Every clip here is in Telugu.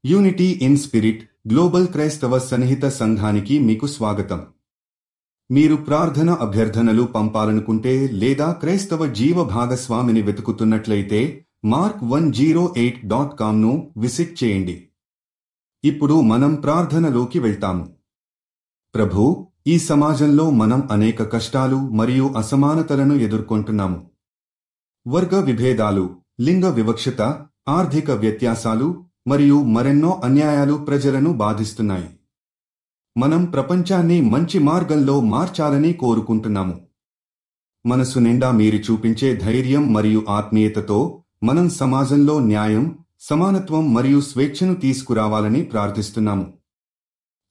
యూనిటీ ఇన్ స్పిరిట్ గ్లోబల్ క్రైస్తవ సన్నిహిత సంఘానికి మీకు స్వాగతం. మీరు ప్రార్థన అభ్యర్థనలు పంపాలనుకుంటే లేదా క్రైస్తవ జీవ భాగస్వామిని వెతుకుతున్నట్లయితే mark108.comను విజిట్ చేయండి. ఇప్పుడు మనం ప్రార్థనలోకి వెళ్తాము. ప్రభూ, ఈ సమాజంలో మనం అనేక కష్టాలు మరియు అసమానతలను ఎదుర్కొంటున్నాము. వర్గ విభేదాలు, లింగ వివక్షత, ఆర్థిక వ్యత్యాసాలు మరియు మరెన్నో అన్యాయాలు ప్రజలను బాధిస్తున్నాయి. మనం ప్రపంచాన్ని మంచి మార్గంలో మార్చాలని కోరుకుంటున్నాము. మనసు నిండా మీరు చూపించే ధైర్యం మరియు ఆత్మీయతతో మనం సమాజంలో న్యాయం, సమానత్వం మరియు స్వేచ్ఛను తీసుకురావాలని ప్రార్థిస్తున్నాము.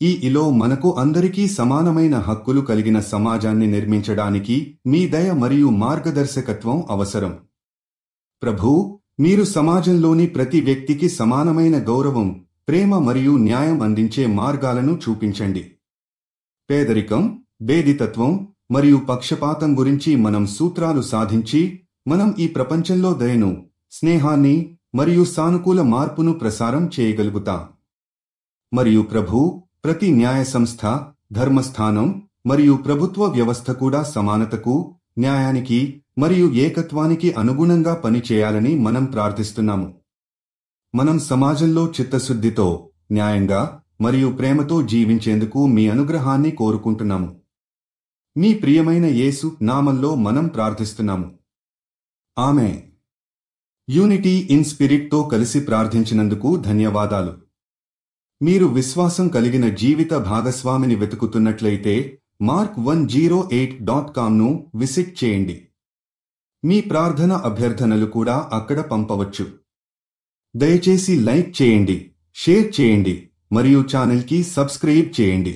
ఈలో మనకు అందరికీ సమానమైన హక్కులు కలిగిన సమాజాన్ని నిర్మించడానికి మీ దయ మరియు మార్గదర్శకత్వం అవసరం. ప్రభూ, మీరు సమాజంలోని ప్రతి వ్యక్తికి సమానమైన గౌరవం, ప్రేమ మరియు న్యాయం అందించే మార్గాలను చూపించండి. పేదరికం, భేదితత్వం మరియు పక్షపాతం గురించి మనం సూత్రాలు సాధించి మనం ఈ ప్రపంచంలో దయను, స్నేహాన్ని మరియు సానుకూల మార్పును ప్రసారం చేయగలుగుతాం. మరియు ప్రభూ, ప్రతి న్యాయ సంస్థ, ధర్మస్థానం మరియు ప్రభుత్వ వ్యవస్థ కూడా సమానతకు, న్యాయానికి మరియు ఏకత్వానికి అనుగుణంగా పనిచేయాలని మనం ప్రార్థిస్తున్నాము. మనం సమాజంలో చిత్తశుద్ధితో, న్యాయంగా మరియు ప్రేమతో జీవించేందుకు మీ అనుగ్రహాన్ని కోరుకుంటున్నాము. మీ ప్రియమైన యేసు నామంలో మనం ప్రార్థిస్తున్నాము. ఆమేన్. యూనిటీ ఇన్ స్పిరిట్తో కలిసి ప్రార్థించినందుకు ధన్యవాదాలు. మీరు విశ్వాసం కలిగిన జీవిత భాగస్వామిని వెతుకుతున్నట్లయితే mark108.comను విజిట్ చేయండి. మీ ప్రార్థన అభ్యర్థనలు కూడా అక్కడ పంపవచ్చు. దయచేసి లైక్ చేయండి, షేర్ చేయండి మరియు ఛానల్కి సబ్స్క్రైబ్ చేయండి.